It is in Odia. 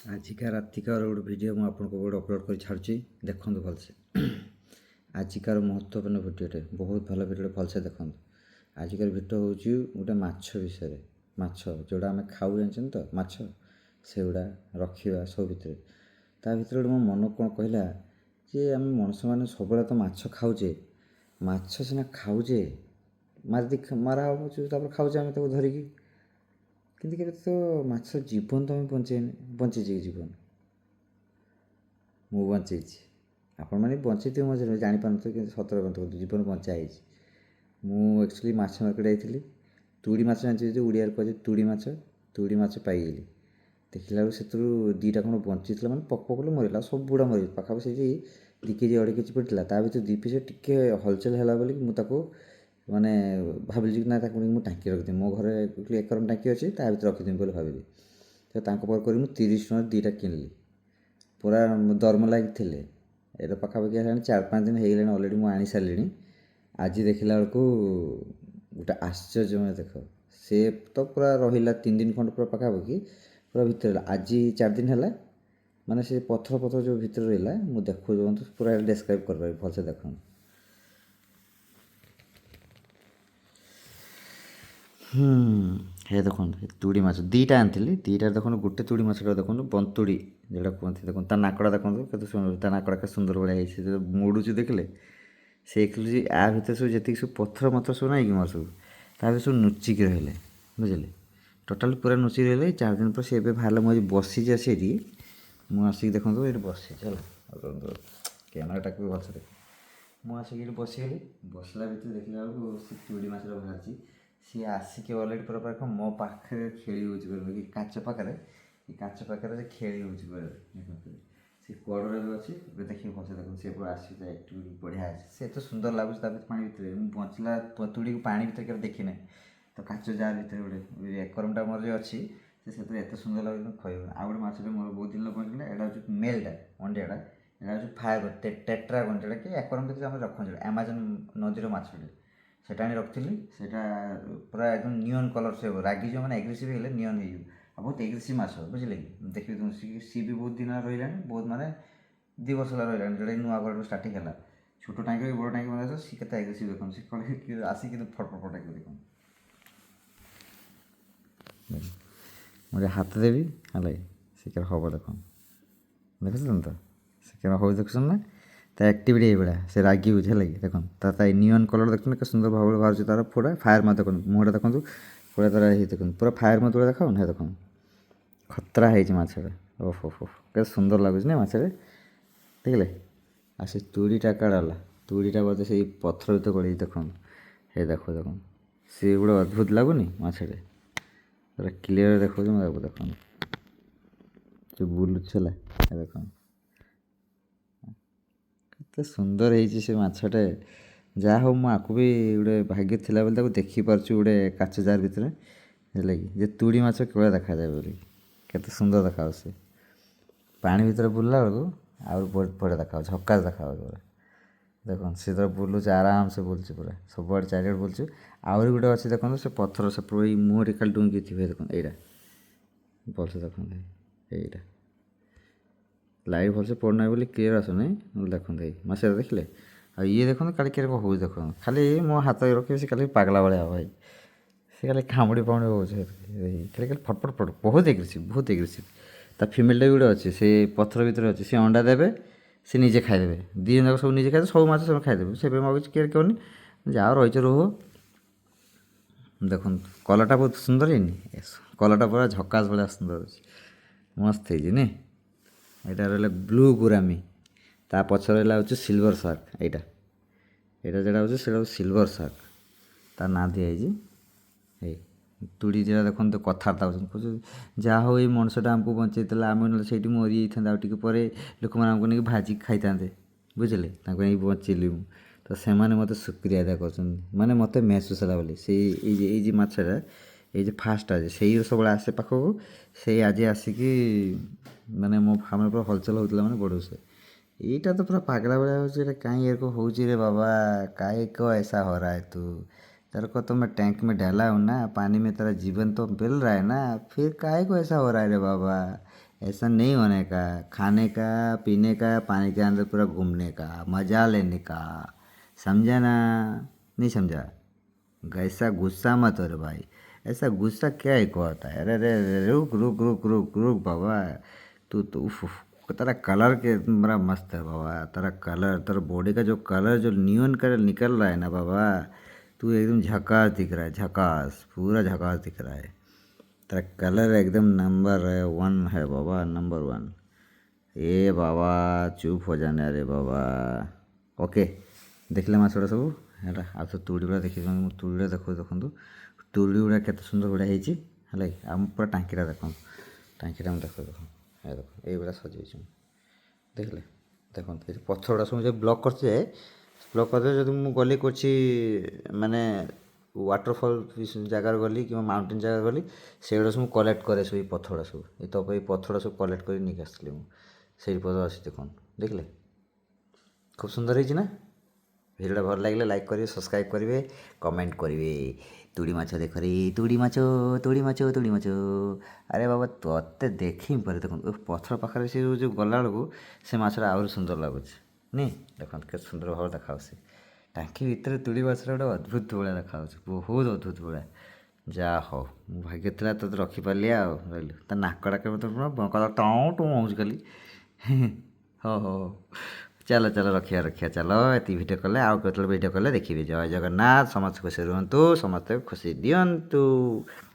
ଆଜିକା ରାତିକାର ଗୋଟେ ଭିଡ଼ିଓ ମୁଁ ଆପଣଙ୍କୁ ଗୋଟେ ଅପଲୋଡ଼ କରି ଛାଡ଼ୁଛି, ଦେଖନ୍ତୁ ଭଲସେ। ଆଜିକାର ମହତ୍ତ୍ୱପୂର୍ଣ୍ଣ ଭିଡ଼ିଓଟେ, ବହୁତ ଭଲ ଭିଡ଼ିଓଟେ, ଭଲସେ ଦେଖନ୍ତୁ। ଆଜିକାର ଭିଡ଼ିଓ ହେଉଛି ଗୋଟେ ମାଛ ବିଷୟରେ। ମାଛ ଯେଉଁଟା ଆମେ ଖାଉ, ଜାଣିଛନ୍ତି ତ, ମାଛ ସେଗୁଡ଼ା ରଖିବା ସବୁ ଭିତରେ। ତା ଭିତରେ ଗୋଟେ ମୋ ମନ କ'ଣ କହିଲା ଯେ ଆମେ ମଣିଷମାନେ ସବୁବେଳେ ତ ମାଛ ଖାଉଛେ, ମାଛ ସିନା ଖାଉଛେ, ମାରା ହେଉଛୁ, ତାପରେ ଖାଉଛେ ଆମେ ତାକୁ ଧରିକି, କିନ୍ତୁ କେବେ ତ ମାଛ ଜୀବନ ତ ଆମେ ବଞ୍ଚେଇଛି କି ଜୀବନ? ମୁଁ ବଞ୍ଚେଇଛି, ଆପଣମାନେ ବଞ୍ଚେଇଥିବେ ମଝିରେ ଜାଣିପାରୁନଥିବେ, କିନ୍ତୁ ସତର କଥା ଜୀବନ ବଞ୍ଚା ହେଇଛି। ମୁଁ ଆକ୍ଚୁଆଲି ମାଛ ମାର୍କେଟ ଯାଇଥିଲି, ତୁଡ଼ି ମାଛ ଜାଣିଛି, ଯେଉଁ ଓଡ଼ିଆରେ କୁହାଯାଏ ତୁଡ଼ି ମାଛ ପାଇଗଲି। ଦେଖିଲା ବେଳକୁ ସେଥିରୁ ଦୁଇଟା କ'ଣ ବଞ୍ଚିଥିଲା, ମାନେ ପକଲେ ମରିଲା, ସବୁ ବୁଢ଼ା ମରିଲା। ପାଖାପାଖି ସେଇଠି 2 କେଜି 2.5 କେଜି ପଡ଼ିଥିଲା, ତା ଭିତରୁ 2 ପିସ୍ ଟିକେ ହଲଚଲ ହେଲା ବୋଲି ମୁଁ ତାକୁ ମାନେ ଭାବିଲି କି ନା ତାକୁ ମୁଁ ଟାଙ୍କି ରଖିଦେବି। ମୋ ଘରେ ଏକରମ ଟାଙ୍କି ଅଛି, ତା ଭିତରେ ରଖିଦେବି ବୋଲି ଭାବିଲି। ତ ତାଙ୍କ ପାଖରେ କରି ମୁଁ 30 ଟଙ୍କାରେ 2ଟା କିଣିଲି। ପୁରା ଦରମ ଲାଗିଥିଲେ। ଏଇଟା ପାଖାପାଖି ହେଲାଣି 4-5 ଦିନ ହେଇଗଲାଣି, ଅଲରେଡ଼ି ମୁଁ ଆଣି ସାରିଲିଣି। ଆଜି ଦେଖିଲା ବେଳକୁ ଗୋଟେ ଆଶ୍ଚର୍ଯ୍ୟମୟ ଦେଖ, ସେ ତ ପୁରା ରହିଲା 3 ଦିନ ଖଣ୍ଡେ ପୁରା ପାଖାପାଖି ପୁରା ଭିତରେ ରହିଲା। ଆଜି 4 ଦିନ ହେଲା, ମାନେ ସେ ପଥର ଯେଉଁ ଭିତରେ ରହିଲା, ମୁଁ ଦେଖନ୍ତୁ ପୁରା ଡେସ୍କ୍ରାଇବ୍ କରିପାରିବି, ଭଲସେ ଦେଖନ୍ତୁ। ହେ ଦେଖନ୍ତୁ, ତୁଡ଼ି ମାଛ 2ଟା ଆଣିଥିଲି। 2ଟାରେ ଦେଖନ୍ତୁ ଗୋଟେ ତୁଡ଼ି ମାଛଟା ଦେଖନ୍ତୁ, ବନ୍ତୁଡ଼ି ଯେଉଁଟା କୁହନ୍ତି, ଦେଖନ୍ତୁ ତା ନାକଟା ଦେଖନ୍ତୁ କେତେ ସୁନ୍ଦର, ତା ନାକଟା କେତେ ସୁନ୍ଦର ଭଳିଆ ହେଇଛି। ମୋଡ଼ୁଛି ଦେଖିଲେ, ସେ ଏକ୍ଚୁଆଲି ଆ ଭିତରେ ସବୁ ଯେତିକି ସବୁ ପଥର ସବୁ ନାହିଁ କି ମାଛ ସବୁ, ତା ଭିତରେ ସବୁ ଲୁଚିକି ରହିଲେ, ବୁଝିଲେ, ଟୋଟାଲି ପୁରା ଲୁଚିକି ରହିଲେ। 4 ଦିନ ପରେ ସେ ଏବେ ବାହାରିଲା। ମୁଁ ଆଜି ବସିଛି ଆସି ଏଠି, ମୁଁ ଆସିକି ଦେଖନ୍ତୁ ଏଠି ବସିଛି ହେଲା, କ୍ୟାମେରାଟାକୁ ବି ଭଲସେ ଦେଖ। ମୁଁ ଆସିକି ଏଠି ବସିଗଲି, ବସିଲା ଭିତରେ ଦେଖିଲା ବେଳକୁ ସେ ତୁଡ଼ି ମାଛଟା ବାହାରିଛି। ସିଏ ଆସିକି ଅଲରେଡ଼ି ପୁରା ମୋ ପାଖରେ ଖେଳି ହେଉଛି, କି କାଚ ପାଖରେ, ଏ କାଚ ପାଖରେ ସେ ଖେଳି ହେଉଛି ପୁରା। ଦେଖନ୍ତୁ ସେ କଡ଼ରେ ବି ଅଛି, ଏବେ ଦେଖିକି ଭଲସେ ଦେଖନ୍ତୁ, ସେ ପୁରା ଆସିଛି, ତା ଆକ୍ଟିଭିଟି ବଢ଼ିଆ ଅଛି। ସେ ଏତେ ସୁନ୍ଦର ଲାଗୁଛି ତା ଭିତରେ ପାଣି ଭିତରେ। ମୁଁ ବଞ୍ଚିଲା ତୁଡ଼ିକୁ ପାଣି ଭିତରେ କେବେ ଦେଖିନାହିଁ, ତ କାଚ ଜାର୍ ଭିତରେ ଗୋଟେ ଏକରମଟା ମୋର ଯେ ଅଛି, ସେ ସେଥିରେ ଏତେ ସୁନ୍ଦର ଲାଗୁଛି କହିବ। ଆଉ ଗୋଟେ ମାଛଟେ ମୋର ବହୁତ ଦିନ ପହଞ୍ଚିଲା, ଏଇଟା ହେଉଛି ମେଲ୍ଟା, ଅଣ୍ଡିଆଟା। ଏଇଟା ହେଉଛି ଫାୟାର ଟେଟ୍ରାଗନ୍, ଯେଉଁଟାକି ଏକରମ ଭିତରେ ଆମେ ରଖୁଛୁ, ଆମାଜନ୍ ନଦୀର ମାଛଟେ। ସେଟା ଆଣି ରଖିଥିଲି। ସେଇଟା ପୁରା একদম ନିଅନ୍ କଲର୍, ସେ ରାଗିଯିବ ମାନେ ଆଗ୍ରେସିଭ୍ ହେଲେ ନିଅନ୍ ହେଇଯିବ। ଆଉ ବହୁତ ଏଗ୍ରେସିଭ୍ ମାଛ, ବୁଝିଲେ କି। ଦେଖିବି ତୁମ ସିଏ ବି ବହୁତ ଦିନ ରହିଲାଣି, ବହୁତ ମାନେ 2 ବର୍ଷ ହେଲା ରହିଲାଣି, ଯେଉଁଟାକି ନୂଆ ଘରଠୁ ଷ୍ଟାର୍ଟିଂ ହେଲା। ଛୋଟ ଟାଙ୍କି ବଡ଼ ଟାଙ୍କି ମାନେ ସିଏ କେତେ ଆଗ୍ରେସିଭ୍ ଦେଖନ୍ତୁ, ସେ କ'ଣ ଆସିକି କିନ୍ତୁ ଫଟଫଟ ଟାଙ୍କି ଦେଖନ୍ତୁ। ମୁଁ ଟିକେ ହାତ ଦେବି ହେଲା, ସେ କେବେ ହେବ ଦେଖନ୍ତୁ, ଦେଖୁଛନ୍ତି ତ ସେ କେବେ ହେବ, ଦେଖୁଛନ୍ତି ନା ତା ଆକ୍ଟିଭିଟି ଏଇଭଳିଆ। ସେ ରାଗିଉଛି ହେଲା କି, ଦେଖନ୍ତୁ ତା ନିଅନ୍ କଲର୍ ଦେଖୁଛନ୍ତି କେତେ ସୁନ୍ଦର ଭାବରେ ବାହାରୁଛି ତାର ପୁରା ଫାୟାର ମାଛ। ଦେଖନ୍ତୁ ମୁହଁଟା ଦେଖନ୍ତୁ, ପୁରା ତାର ହେଇ ଦେଖନ୍ତୁ, ପୁରା ଫାୟାର ମାଛ ଗୁଡ଼ା ଦେଖାଉନି, ହେ ଦେଖନ୍ତୁ ଖତରା ହେଇଛି ମାଛଟା। ଓହୋ କେତେ ସୁନ୍ଦର ଲାଗୁଛି ନା ମାଛରେ, ଦେଖିଲେ। ଆଉ ସେ ତୁଡ଼ିଟା କାଢ଼ ହେଲା, ତୁଡ଼ିଟା ବୋଧେ ସେଇ ପଥର ଭିତରେ ଗଳିଛି, ଦେଖନ୍ତୁ ହେ ଦେଖନ୍ତୁ ସିଏ ଗୋଟେ ଅଦ୍ଭୁତ ଲାଗୁନି ମାଛଟେ, ପୁରା କ୍ଲିୟର ଦେଖାଉଛି। ମୁଁ ଦେଖନ୍ତୁ ସେ ବୁଲୁଛି ହେଲା, ଦେଖନ୍ତୁ କେତେ ସୁନ୍ଦର ହେଇଛି ସେ ମାଛଟେ। ଯାହା ହଉ ମୁଁ ଆକୁ ବି ଗୋଟେ ଭାଗ୍ୟ ଥିଲା ବୋଲି ତାକୁ ଦେଖିପାରୁଛି ଗୋଟେ କାଚ ଜାର୍ ଭିତରେ, ହେଲା କି, ଯେ ତୁଡ଼ି ମାଛ କେବଳ ଦେଖାଯାଏ ବୋଲି। କେତେ ସୁନ୍ଦର ଦେଖାଯାଉଛି ସେ ପାଣି ଭିତରେ ବୁଲିଲା ବେଳକୁ, ଆହୁରି ବଢ଼ିଆ ଦେଖାଯାଉଛି, ଝକାସ୍ ଦେଖାଯାଉଛି ପୁରା। ଦେଖନ୍ତୁ ସେ ତ ବୁଲୁଛି, ଆରାମସେ ବୁଲୁଛି, ପୁରା ସବୁଆଡ଼େ ଚାରିଆଡ଼େ ବୁଲୁଛି। ଆହୁରି ଗୋଟେ ଅଛି ଦେଖନ୍ତୁ, ସେ ପଥର ସେ ଏଇ ମୁହଁରେ ଖାଲି ଡୁଙ୍ଗି ଥିବେ, ଦେଖନ୍ତୁ ଏଇଟା ଭଲସେ ଦେଖନ୍ତୁ, ଏଇଟା ଲାଇଟ୍ ଭଲସେ ପଡ଼ୁନାହିଁ ବୋଲି କ୍ଲିୟର ଆସୁନାହିଁ, ନହେଲେ ଦେଖନ୍ତୁ ଏଇ ମାଛଟା ଦେଖିଲେ। ଆଉ ଇଏ ଦେଖନ୍ତୁ କାଲି କେବେ ହେଉଛି, ଦେଖନ୍ତୁ ଖାଲି ମୋ ହାତ ରଖିବେ, ସେ ଖାଲି ପାଗଲା ଭଳିଆ ହେବ ଭାଇ। ସେ ଖାଲି କାମୁଡ଼ି ହେଉଛି, ଖାଲି ଫଟଫଟ ବହୁତ ଏଗ୍ରେସିଭ୍। ତା ଫିମେଲ୍ଟା ବି ଗୋଟେ ଅଛି, ସେ ପଥର ଭିତରେ ଅଛି। ସେ ଅଣ୍ଡା ଦେବେ, ସେ ନିଜେ ଖାଇଦେବେ, 2 ଜଣ ଯାକ ସବୁ ନିଜେ ଖାଇଦେବେ, ସବୁ ମାଛ ସବୁ ଖାଇଦେବେ। ସେବେ ମୁଁ କିଛି କେୟାର କରୁନି, ଯାହା ରହିଛ ରୁହ। ଦେଖନ୍ତୁ କଲର୍ଟା ବହୁତ ସୁନ୍ଦର ହେଇନି, କଲର୍ଟା ପୁରା ଝକାସ୍ ଭଳିଆ ସୁନ୍ଦର ଅଛି, ମସ୍ତ ହେଇଛି ନି। ଏଇଟା ରହିଲା ବ୍ଲୁ ଗୁରାମି, ତା ପଛରେ ରହିଲା ହେଉଛି ସିଲଭର ସାର୍କ। ଏଇଟା ଯେଉଁଟା ହେଉଛି ସେଇଟା ହେଉଛି ସିଲଭର ସାର୍କ, ତା ନାଁ ଦିଆହେଇଛି। ଏଇ ତୁଡ଼ି ଯେଟା ଦେଖନ୍ତୁ କଥାବାର୍ତ୍ତା ହେଉଛନ୍ତି, କହୁଛନ୍ତି ଯାହା ହଉ ଏଇ ମଣିଷଟା ଆମକୁ ବଞ୍ଚେଇଥିଲା, ଆମେ ନହେଲେ ସେଇଠି ମରିଯାଇଥାନ୍ତେ, ଆଉ ଟିକେ ପରେ ଲୋକମାନେ ଆମକୁ ନେଇକି ଭାଜିକି ଖାଇଥାନ୍ତେ, ବୁଝିଲେ, ତାଙ୍କୁ ନେଇକି ବଞ୍ଚେଇଲି ମୁଁ। ତ ସେମାନେ ମୋତେ ଶୁକ୍ରିୟା ଆଦାୟ କରୁଛନ୍ତି, ମାନେ ମୋତେ ମେହସୁସ୍ ହେଲା ବୋଲି। ସେଇ ଏଇ ଯେ ମାଛଟା, ଏଇ ଯେ ଫାର୍ଷ୍ଟ ଅଛି, ସେଇ ସବୁବେଳେ ଆସେ ପାଖକୁ, ସେଇ ଆଜି ଆସିକି ମାନେ ମୋ ଫାର୍ମରେ ପୁରା ହଲଚଲ ହେଉଥିଲା, ମାନେ ବଢ଼ୁছে। এইটা তো পুরো পাগলা ভଳିଆ ହେଉଛି, ଏଇଟା କାହିଁ ଏରকম ହେଉଛି रे बाबा, काहे को ऐसा हो रहा है तू, तेरे को तो मैं टैंक में डाला हूँ ना, पानी में तेरा जीवन तो मिल रहा है ना, फिर काहे को ऐसा हो रहा है रे बाबा। ऐसा नहीं होने का, खाने का, पीने का, पानी के अंदर पूरा घूमने का, मज़ा लेने का। समझा ना? नहीं समझा? ऐसा गुस्सा मत हो रे भाई। ऐसा गुस्सा क्या ही को होता है? अरे अरे अरे, रुक रुक रुक रुक रुक बाबा। तू तो उफ उफ, तेरा कलर के बड़ा मस्त है बाबा। तेरा कलर, तेरा बॉडी का जो कलर जो नियॉन कलर निकल रहा है ना बाबा, तू एकदम झकास दिख रहा है, झकास, पूरा झकास दिख रहा है। तेरा कलर एकदम नंबर है वन है बाबा, नंबर वन। ए बाबा चुप हो जाने अरे बाबा। ଓକେ ଦେଖିଲେ ମାଛଗୁଡ଼ା ସବୁ ହେଲା। ଆଉ ତ ତୁଳିଗୁଡ଼ା ଦେଖିଛନ୍ତି, ମୁଁ ତୁଳିଗୁଡ଼ା ଦେଖନ୍ତୁ, ତୁଳିଗୁଡ଼ା କେତେ ସୁନ୍ଦର ଗୁଡ଼ା ହେଇଛି ହେଲା କି। ଆଉ ମୁଁ ପୁରା ଟାଙ୍କିଟା ଦେଖନ୍ତୁ, ଟାଙ୍କିଟା ମୁଁ ଦେଖନ୍ତୁ, ଏଇଗୁଡ଼ା ସଜେଇଛି ମୁଁ, ଦେଖିଲେ ଦେଖନ୍ତୁ। ଏ ପଥରଗୁଡ଼ା ସବୁ ଯେଉଁ ବ୍ଲକ୍ କରିଛି, ବ୍ଲକ୍ କରିଦେଲେ ଯଦି ମୁଁ ଗଲି କରୁଛି ମାନେ ୱାଟରଫଲ୍ ଜାଗାରେ ଗଲି କିମ୍ବା ମାଉଣ୍ଟେନ୍ ଜାଗାରେ ଗଲି, ସେଗୁଡ଼ା ସବୁ କଲେକ୍ଟ କରେ ସବୁ ଏଇ ପଥରଗୁଡ଼ା ସବୁ। ଏ ତ ଏଇ ପଥରଗୁଡ଼ା ସବୁ କଲେକ୍ଟ କରି ନେଇକି ଆସିଥିଲି ମୁଁ, ସେଇଠି ପଥର ଅଛି ଦେଖନ୍ତୁ, ଦେଖିଲେ খুব সুন্দর হয়েছে না? ভিডিওটা ভালো লাগলে লাইক করবে, সবসক্রাইব করবে, কমেন্ট করবে। তুড়ি মাছ দেখরে, তুড়ি মাছ, তুড়ি মাছ, তুড়ি মাছ। আরে বাবা তোতে দেখি পরে দেখুন পথর পাখରେ ସେ ଯେଉଁ ଗଲାବେଳକୁ ସେ ମାଛଟା ଆହୁରି ସୁନ୍ଦର ଲାଗୁଛି ନି। ଦେଖନ୍ତୁ କେତେ ସୁନ୍ଦର ଭାବରେ ଦେଖାଯାଉଛି। ଟାଙ୍କି ଭିତରେ ତୁଳି ମାଛଟା ଗୋଟେ ଅଦ୍ଭୁତ ଭଳିଆ ଦେଖାଯାଉଛି, ବହୁତ ଅଦ୍ଭୁତ ଭଳିଆ। ଯାହା ହଉ ମୁଁ ଭାଗ୍ୟ ଥିଲା ତୋତେ ରଖିପାରିଲି ଆଉ ରହିଲୁ। ତା ନାକଟା କେବେ ତ ପୁରା ଟଁ ଟଁ ହେଉଛି ଖାଲି। ହଉ ହଉ ହଉ, ଚାଲ ଚାଲ ରଖିବା ରଖିବା, ଚାଲ ଏତିକି ଭିଡ଼ିଓ କଲେ ଆଉ କେତେବେଳେ ଭିଡ଼ିଓ କଲେ ଦେଖିବି। ଜୟ ଜଗନ୍ନାଥ, ସମସ୍ତେ ଖୁସି ରୁହନ୍ତୁ, ସମସ୍ତେ ଖୁସି ଦିଅନ୍ତୁ।